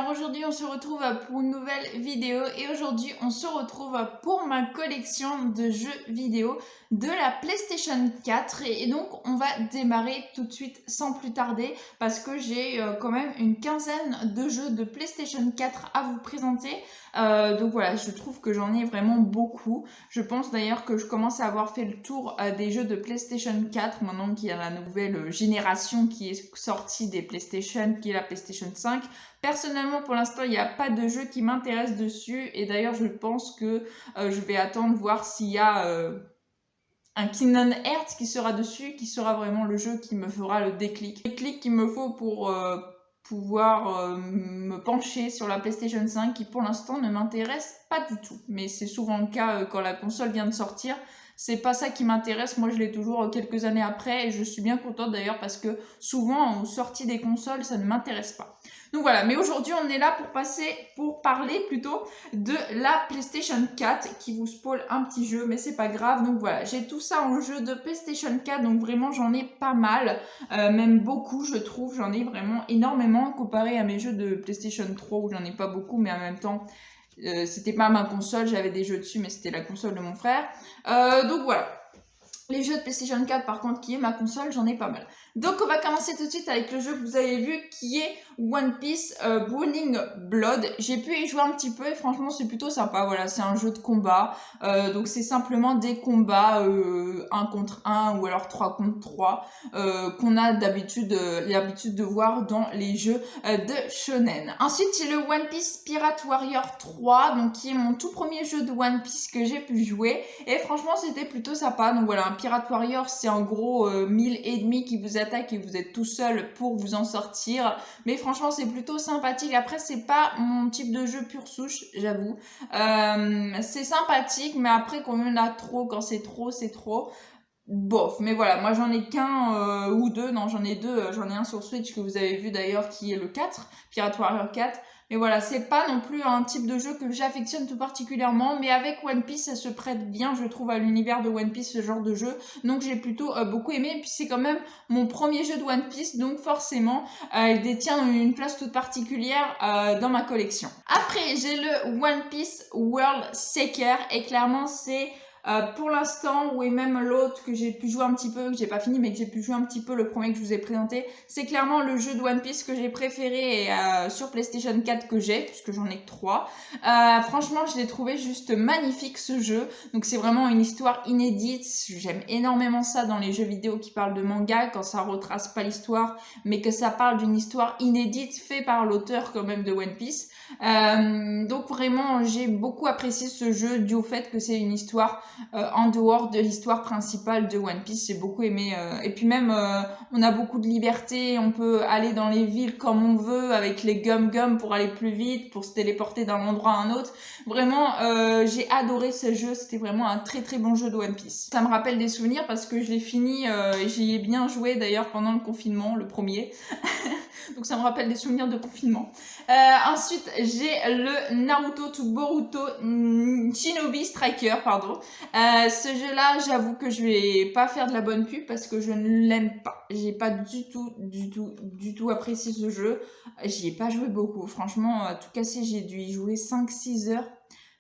Alors aujourd'hui on se retrouve pour une nouvelle vidéo et aujourd'hui on se retrouve pour ma collection de jeux vidéo de la PlayStation 4 et donc on va démarrer tout de suite sans plus tarder parce que j'ai quand même une quinzaine de jeux de PlayStation 4 à vous présenter. Donc voilà, je trouve que j'en ai vraiment beaucoup. Je pense d'ailleurs que je commence à avoir fait le tour des jeux de PlayStation 4 maintenant qu'il y a la nouvelle génération qui est sortie des PlayStation, qui est la PlayStation 5. Personnellement, pour l'instant, il n'y a pas de jeu qui m'intéresse dessus. Et d'ailleurs, je pense que je vais attendre voir s'il y a un Kingdom Hearts qui sera dessus, qui sera vraiment le jeu qui me fera le déclic. Le déclic qu'il me faut pour pouvoir me pencher sur la PlayStation 5 qui pour l'instant ne m'intéresse pas du tout. Mais c'est souvent le cas quand la console vient de sortir. C'est pas ça qui m'intéresse, moi je l'ai toujours quelques années après et je suis bien contente d'ailleurs parce que souvent aux sorties des consoles ça ne m'intéresse pas. Donc voilà, mais aujourd'hui on est là pour parler plutôt de la PlayStation 4 qui vous spoil un petit jeu mais c'est pas grave. Donc voilà, j'ai tout ça en jeu de PlayStation 4 donc vraiment j'en ai pas mal, même beaucoup je trouve, j'en ai vraiment énormément comparé à mes jeux de PlayStation 3 où j'en ai pas beaucoup mais en même temps c'était pas ma console, j'avais des jeux dessus mais c'était la console de mon frère. Donc voilà. Les jeux de PlayStation 4 par contre qui est ma console, j'en ai pas mal. Donc on va commencer tout de suite avec le jeu que vous avez vu qui est One Piece Burning Blood. J'ai pu y jouer un petit peu et franchement c'est plutôt sympa. Voilà, c'est un jeu de combat. Donc c'est simplement des combats 1 contre 1 ou alors 3 contre 3 qu'on a d'habitude l'habitude de voir dans les jeux de shonen. Ensuite j'ai le One Piece Pirate Warrior 3 donc qui est mon tout premier jeu de One Piece que j'ai pu jouer et franchement c'était plutôt sympa. Donc voilà, un Pirate Warrior c'est en gros 1000 ennemis qui vous attaquent et vous êtes tout seul pour vous en sortir, mais franchement c'est plutôt sympathique. Après c'est pas mon type de jeu pure souche, j'avoue. C'est sympathique mais après quand on en a trop, quand c'est trop bof. Mais voilà, moi j'en ai qu'un ou deux, non j'en ai deux, j'en ai un sur Switch que vous avez vu d'ailleurs qui est le 4, Pirate Warrior 4. Mais voilà, c'est pas non plus un type de jeu que j'affectionne tout particulièrement, mais avec One Piece ça se prête bien je trouve à l'univers de One Piece ce genre de jeu, donc j'ai plutôt beaucoup aimé. Et puis c'est quand même mon premier jeu de One Piece, donc forcément il détient une place toute particulière dans ma collection. Après j'ai le One Piece World Seeker et clairement c'est pour l'instant, ou même l'autre que j'ai pu jouer un petit peu, que j'ai pas fini, mais que j'ai pu jouer un petit peu, le premier que je vous ai présenté, c'est clairement le jeu de One Piece que j'ai préféré sur PlayStation 4 que j'ai, puisque j'en ai que 3. Franchement, je l'ai trouvé juste magnifique ce jeu. Donc c'est vraiment une histoire inédite. J'aime énormément ça dans les jeux vidéo qui parlent de manga, quand ça retrace pas l'histoire, mais que ça parle d'une histoire inédite faite par l'auteur quand même de One Piece. Donc vraiment, j'ai beaucoup apprécié ce jeu dû au fait que c'est une histoire en dehors de l'histoire principale de One Piece. J'ai beaucoup aimé et puis même on a beaucoup de liberté, on peut aller dans les villes comme on veut avec les gum pour aller plus vite, pour se téléporter d'un endroit à un autre. Vraiment j'ai adoré ce jeu, c'était vraiment un très très bon jeu de One Piece. Ça me rappelle des souvenirs parce que je l'ai fini et j'y ai bien joué d'ailleurs pendant le confinement, le premier. Donc ça me rappelle des souvenirs de confinement. Ensuite j'ai le Naruto to Boruto Shinobi Striker, pardon. Ce jeu-là, j'avoue que je vais pas faire de la bonne pub parce que je ne l'aime pas. J'ai pas du tout apprécié ce jeu. J'y ai pas joué beaucoup. Franchement, à tout casser, j'ai dû y jouer 5-6 heures.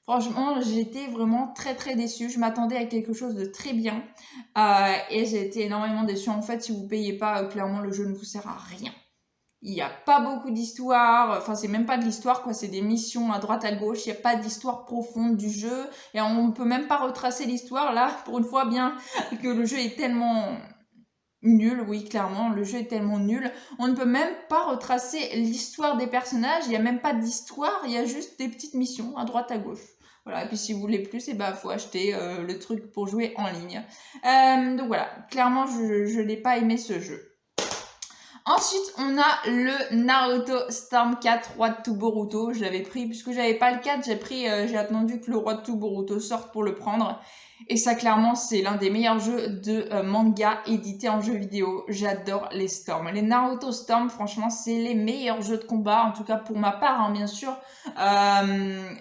Franchement, j'étais vraiment très très déçue. Je m'attendais à quelque chose de très bien. Et j'ai été énormément déçue. En fait, si vous payez pas, clairement, le jeu ne vous sert à rien. Il n'y a pas beaucoup d'histoire, enfin c'est même pas de l'histoire quoi, c'est des missions à droite à gauche, il n'y a pas d'histoire profonde du jeu et on peut même pas retracer l'histoire là, pour une fois bien que le jeu est tellement nul, oui clairement, le jeu est tellement nul, on ne peut même pas retracer l'histoire des personnages, il n'y a même pas d'histoire, il y a juste des petites missions à droite à gauche. Voilà, et puis si vous voulez plus, et bah faut acheter le truc pour jouer en ligne. Donc voilà, clairement je n'ai pas aimé ce jeu. Ensuite, on a le Naruto Storm 4 Roi to Boruto. Je l'avais pris, puisque j'avais pas le 4, j'ai attendu que le Roi to Boruto sorte pour le prendre. Et ça, clairement, c'est l'un des meilleurs jeux de manga édités en jeu vidéo. J'adore les Storm. Les Naruto Storm, franchement, c'est les meilleurs jeux de combat. En tout cas, pour ma part, hein, bien sûr.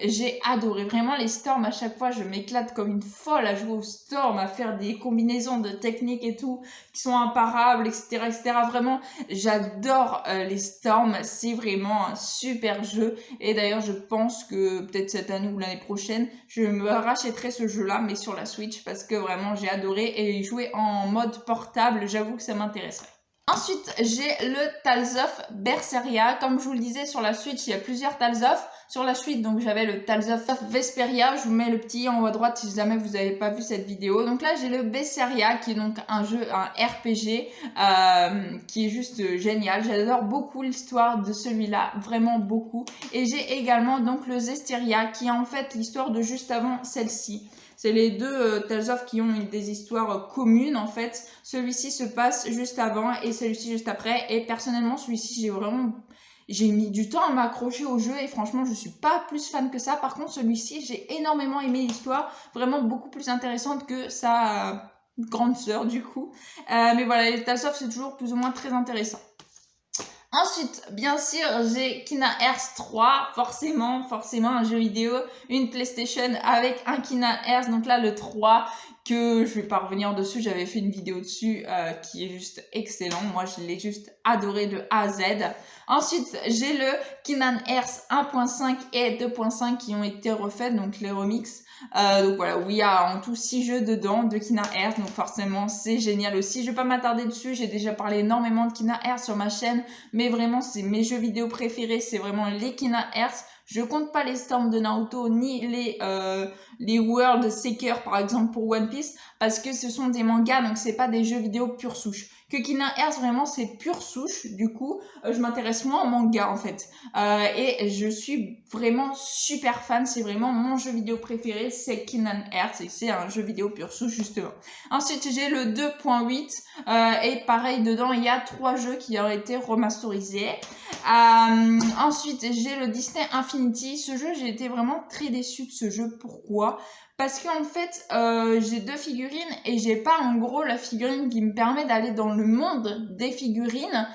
J'ai adoré. Vraiment, les Storm, à chaque fois, je m'éclate comme une folle à jouer aux Storm, à faire des combinaisons de techniques et tout, qui sont imparables, etc., etc. Vraiment, j'adore les Storm. C'est vraiment un super jeu. Et d'ailleurs, je pense que peut-être cette année ou l'année prochaine, je me rachèterai ce jeu-là, mais sur la Switch, parce que vraiment j'ai adoré et y jouer en mode portable, j'avoue que ça m'intéresserait. Ensuite, j'ai le Tales of Berseria. Comme je vous le disais, sur la Switch, il y a plusieurs Tales of. Sur la Switch, donc j'avais le Tales of Vesperia. Je vous mets le petit en haut à droite si jamais vous n'avez pas vu cette vidéo. Donc là, j'ai le Berseria qui est donc un jeu, un RPG qui est juste génial. J'adore beaucoup l'histoire de celui-là, vraiment beaucoup. Et j'ai également donc le Zestiria qui est en fait l'histoire de juste avant celle-ci. C'est les deux Tales of qui ont des histoires communes en fait. Celui-ci se passe juste avant et celui-ci juste après. Et personnellement, celui-ci, j'ai mis du temps à m'accrocher au jeu et franchement, je suis pas plus fan que ça. Par contre, celui-ci, j'ai énormément aimé l'histoire. Vraiment beaucoup plus intéressante que sa grande sœur du coup. Mais voilà, les Tales of, c'est toujours plus ou moins très intéressant. Ensuite, bien sûr, j'ai Kingdom Hearts 3, forcément un jeu vidéo, une PlayStation avec un Kingdom Hearts, donc là le 3, que je vais pas revenir dessus, j'avais fait une vidéo dessus qui est juste excellent, moi je l'ai juste adoré de A à Z. Ensuite, j'ai le Kingdom Hearts 1.5 et 2.5 qui ont été refaits, donc les remixes. Donc voilà, où il y a en tout 6 jeux dedans de Kingdom Hearts, donc forcément c'est génial aussi. Je vais pas m'attarder dessus, j'ai déjà parlé énormément de Kingdom Hearts sur ma chaîne, mais vraiment c'est mes jeux vidéo préférés, c'est vraiment les Kingdom Hearts. Je compte pas les Storm de Naruto ni les World Seeker par exemple pour One Piece parce que ce sont des mangas donc c'est pas des jeux vidéo pure souche. Que Kingdom Hearts vraiment c'est pure souche, du coup je m'intéresse moins aux mangas en fait. Et je suis vraiment super fan, c'est vraiment mon jeu vidéo préféré, c'est Kingdom Hearts et c'est un jeu vidéo pure souche justement. Ensuite j'ai le 2.8 et pareil dedans il y a 3 jeux qui ont été remasterisés. Ensuite j'ai le Disney Infinity, ce jeu j'ai été vraiment très déçue de ce jeu, pourquoi ? Parce qu'en fait, j'ai 2 figurines et j'ai pas en gros la figurine qui me permet d'aller dans le monde des figurines.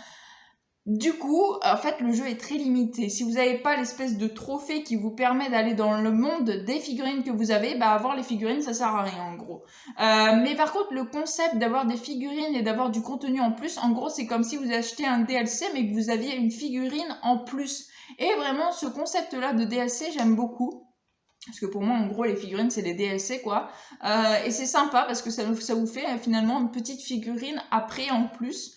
Du coup, en fait, le jeu est très limité. Si vous n'avez pas l'espèce de trophée qui vous permet d'aller dans le monde des figurines que vous avez, bah avoir les figurines, ça sert à rien en gros. Mais par contre, le concept d'avoir des figurines et d'avoir du contenu en plus, en gros, c'est comme si vous achetez un DLC mais que vous aviez une figurine en plus. Et vraiment, ce concept-là de DLC, j'aime beaucoup. Parce que pour moi, en gros, les figurines, c'est des DLC, quoi. Et c'est sympa parce que ça vous fait finalement une petite figurine après en plus.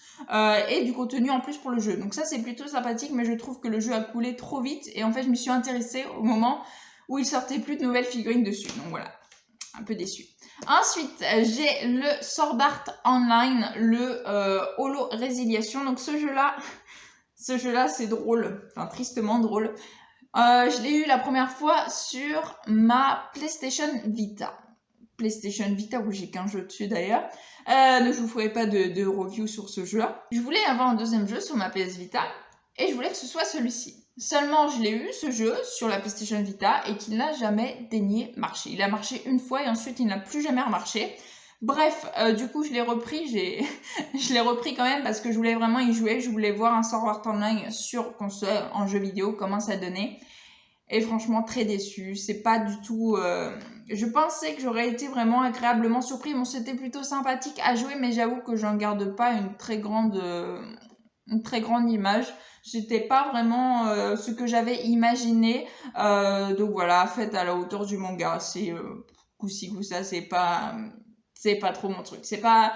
Et du contenu en plus pour le jeu. Donc ça, c'est plutôt sympathique, mais je trouve que le jeu a coulé trop vite. Et en fait, je m'y suis intéressée au moment où il sortait plus de nouvelles figurines dessus. Donc voilà, un peu déçue. Ensuite, j'ai le Sword Art Online, le Holo Résiliation. Donc ce jeu-là, c'est drôle. Enfin, tristement drôle. Je l'ai eu la première fois sur ma PlayStation Vita. PlayStation Vita où j'ai qu'un jeu dessus d'ailleurs. Donc je vous ferai pas de review sur ce jeu-là. Je voulais avoir un deuxième jeu sur ma PS Vita et je voulais que ce soit celui-ci. Seulement je l'ai eu ce jeu sur la PlayStation Vita et qu'il n'a jamais daigné marcher. Il a marché une fois et ensuite il n'a plus jamais remarché. Bref, du coup je l'ai repris, je l'ai repris quand même parce que je voulais vraiment y jouer, je voulais voir un Sword Art Online sur console, en jeu vidéo, comment ça donnait. Et franchement très déçue, c'est pas du tout... Je pensais que j'aurais été vraiment agréablement surpris, bon c'était plutôt sympathique à jouer, mais j'avoue que j'en garde pas une très grande image. C'était pas vraiment ce que j'avais imaginé, donc voilà, fait à la hauteur du manga, c'est coup-ci coup-ça, c'est pas trop mon truc, c'était pas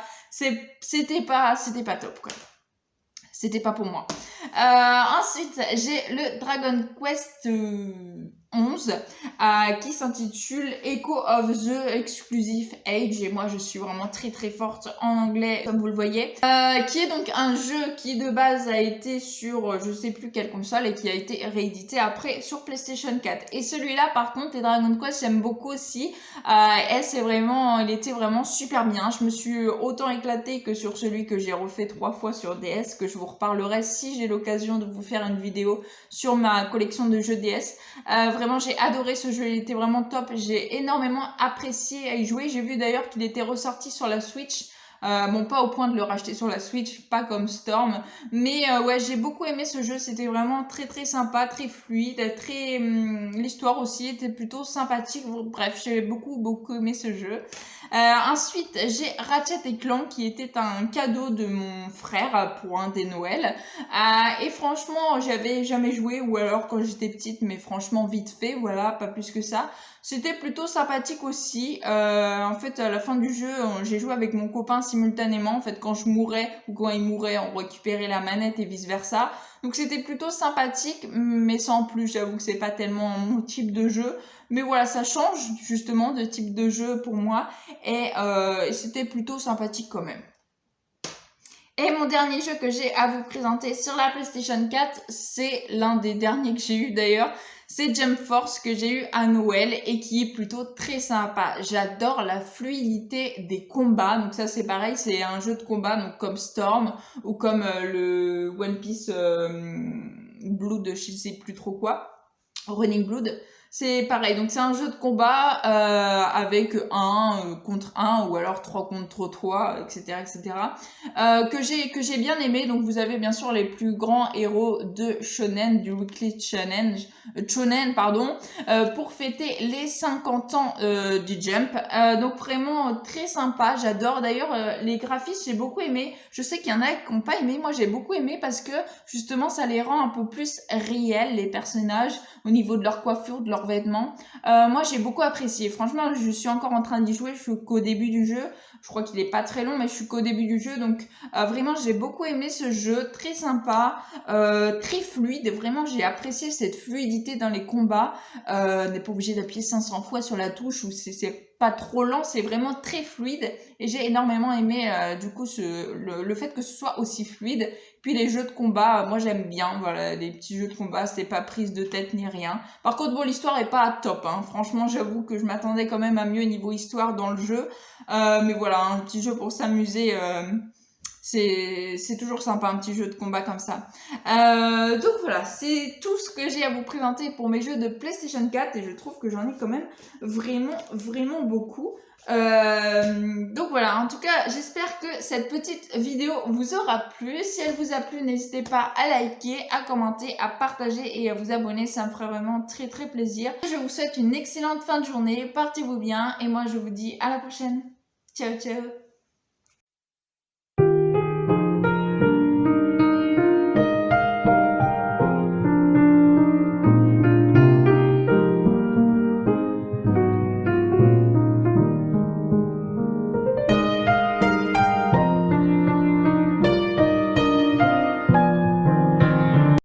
top quoi. C'était pas pour moi. Ensuite, j'ai le Dragon Quest 11 qui s'intitule Echo of the Exclusive Age et moi je suis vraiment très très forte en anglais comme vous le voyez, qui est donc un jeu qui de base a été sur je sais plus quelle console et qui a été réédité après sur PlayStation 4 et celui-là par contre les Dragon Quest j'aime beaucoup aussi et il était vraiment super bien. Je me suis autant éclatée que sur celui que j'ai refait 3 fois sur DS, que je vous reparlerai si j'ai l'occasion de vous faire une vidéo sur ma collection de jeux DS. Vraiment j'ai adoré ce ce jeu, il était vraiment top. J'ai énormément apprécié à y jouer. J'ai vu d'ailleurs qu'il était ressorti sur la Switch. Bon, pas au point de le racheter sur la Switch, pas comme Storm, mais ouais, j'ai beaucoup aimé ce jeu. C'était vraiment très très sympa, très fluide, très l'histoire aussi était plutôt sympathique. Bref, j'ai beaucoup aimé ce jeu. Ensuite, j'ai Ratchet et Clank qui était un cadeau de mon frère pour un des Noëls. Et franchement, j'avais jamais joué, ou alors quand j'étais petite, mais franchement vite fait, voilà, pas plus que ça. C'était plutôt sympathique aussi. En fait, à la fin du jeu, j'ai joué avec mon copain simultanément. En fait, quand je mourais ou quand il mourait, on récupérait la manette et vice versa. Donc c'était plutôt sympathique, mais sans plus. J'avoue que c'est pas tellement mon type de jeu. Mais voilà, ça change justement de type de jeu pour moi. Et c'était plutôt sympathique quand même. Et mon dernier jeu que j'ai à vous présenter sur la PlayStation 4, c'est l'un des derniers que j'ai eu d'ailleurs. C'est Jump Force que j'ai eu à Noël et qui est plutôt très sympa. J'adore la fluidité des combats. Donc ça c'est pareil, c'est un jeu de combat donc comme Storm ou comme le One Piece Blood, je sais plus trop quoi, Running Blood. C'est pareil, donc c'est un jeu de combat avec un contre un ou alors 3 contre 3, etc., etc. Que j'ai bien aimé. Donc vous avez bien sûr les plus grands héros de Shonen, du Weekly Shonen, pardon, pour fêter les 50 ans du Jump. Donc vraiment très sympa. J'adore d'ailleurs les graphismes, j'ai beaucoup aimé. Je sais qu'il y en a qui n'ont pas aimé. Moi j'ai beaucoup aimé parce que justement ça les rend un peu plus réels, les personnages, au niveau de leur coiffure, de leurs vêtements. Moi, j'ai beaucoup apprécié. Franchement, je suis encore en train d'y jouer. Je suis qu'au début du jeu. Je crois qu'il est pas très long, mais je suis qu'au début du jeu. Donc, vraiment, j'ai beaucoup aimé ce jeu. Très sympa, très fluide. Vraiment, j'ai apprécié cette fluidité dans les combats. On n'est pas obligé d'appuyer 500 fois sur la touche ou c'est pas trop lent, c'est vraiment très fluide et j'ai énormément aimé du coup le fait que ce soit aussi fluide. Puis les jeux de combat, moi j'aime bien, voilà, les petits jeux de combat, c'est pas prise de tête ni rien. Par contre, bon, l'histoire est pas top, hein. Franchement, j'avoue que je m'attendais quand même à mieux niveau histoire dans le jeu. Mais voilà, un petit jeu pour s'amuser, c'est toujours sympa, un petit jeu de combat comme ça. Donc voilà, c'est tout ce que j'ai à vous présenter pour mes jeux de PlayStation 4 et je trouve que j'en ai quand même vraiment beaucoup. Donc voilà, en tout cas, j'espère que cette petite vidéo vous aura plu. Si elle vous a plu, n'hésitez pas à liker, à commenter, à partager et à vous abonner. Ça me ferait vraiment très plaisir. Je vous souhaite une excellente fin de journée. Portez-vous bien et moi je vous dis à la prochaine. Ciao, ciao.